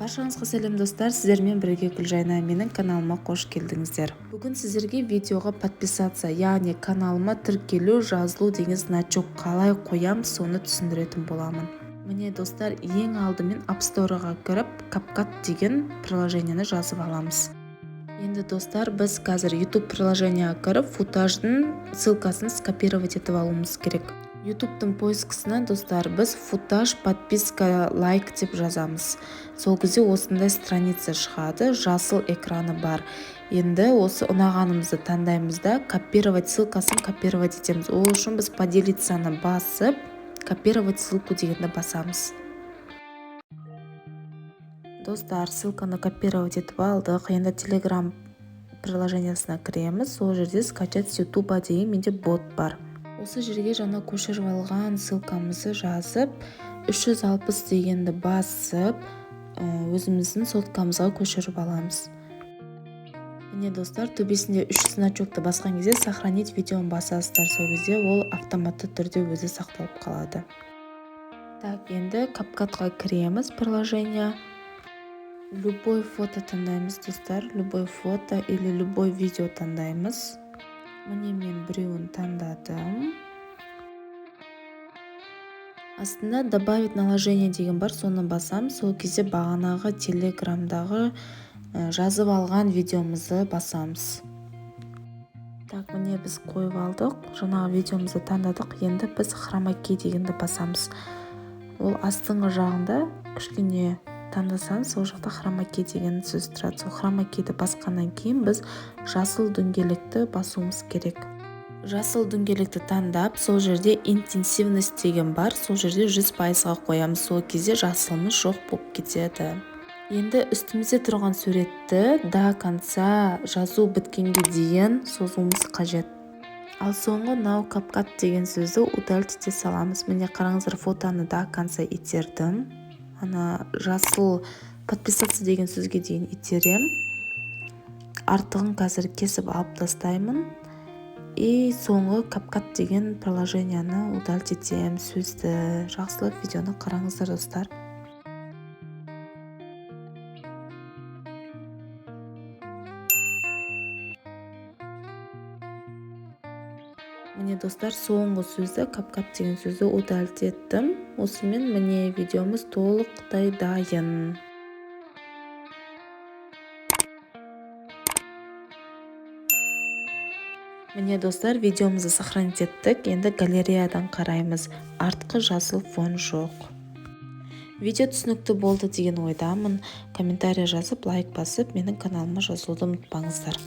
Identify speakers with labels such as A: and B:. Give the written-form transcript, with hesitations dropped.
A: Баршаңызға сәлем достар, сіздермен бірге Гүлжайна, менің каналыма қош келдіңіздер. Бүгін сіздерге видеоға подписаться, яғни каналыма тіркелу, жазылу деген значок қалай қоям, соны түсіндіретін боламын. Міне достар, ең алдымен App Store'ға кіріп, CapCut деген приложениені жазып аламыз. Енді достар, біз қазір YouTube приложенияға кіріп, футаждың ссылкасын скопировать етіп алуымыз керек. YouTube'тың поискысына достар, біз футаж, подписка, лайк деп жазамыз. Сол кезде осындай страница шығады, жасыл экраны бар. Енді осы ұнағанымызды таңдаймыз да, копировать ссылкасын копировать етеміз. Ол үшін біз поделицаны басып, копировать ссылку дегенді басамыз. Достар, ссылканы копировать етіп алдық. Енді Telegram приложениясына кіреміз. Сол жерде скачать с YouTube деген менде бот бар. Осы жерге жаңа көшіріп алған ссылкамызды жазып, 360 дегенді басып, өзіміздің соткамызға көшіріп аламыз. Міне достар, төбесінде 3 значокты басқан кезде сохранить видеоны басасыздар. Сол кезде ол автоматты түрде өзі сақталып қалады. Так, енді CapCut'қа кіреміз приложение. Любой фото таңдаймыз достар, любой фото или любой видео таңдаймыз. Міне мен біреуін таңдадым. Астында добавить наложение деген бар, соны басам. Сол кезде бағанағы телеграмдағы жазып алған видеомызды басамыз. Так, міне біз қойып алдық. Жаңағы видеомызды таңдадық. Енді біз хромакей дегенді басамыз. Ол астыңғы жағында кішкене таңдасаңыз, сол жақта хромакей деген сөз тұрады. Сол хромакейді басқаннан кейін біз жасыл дөңгелекті басуымыз керек. Жасыл дөңгелекті таңдап, сол жерде интенсивность деген бар, сол жерде 100%-ға қоямыз. Сол кезде жасылымыз жоқ болып кетеді. Енді үстімізде тұрған суретті до конца жазу біткенге дейін созуымыз қажет. Ал соңғы now CapCut деген сөзді удалить ете саламыз. Міне қараңыздар, фотоны до конца итердім. Ана жасыл подписаться деген сөзге дейін итерем. Артығын қазір кесіп алып тастаймын. И соңғы CapCut деген приложенияны удалить етем сөзді. Жақсылап видеоны қараңыздар достар. Міне достар, соңғы сөзді, CapCut деген сөзді удалить еттім. Осымен міне видеомыз толықтай дайын. Міне достар, видеомызды сохранить еттік. Енді галереядан қараймыз. Артқы жасыл фон жоқ. Видео түсінікті болды деген ойдамын. Комментарий жазып, лайк басып, менің каналыма жазылуды ұмытпаңыздар.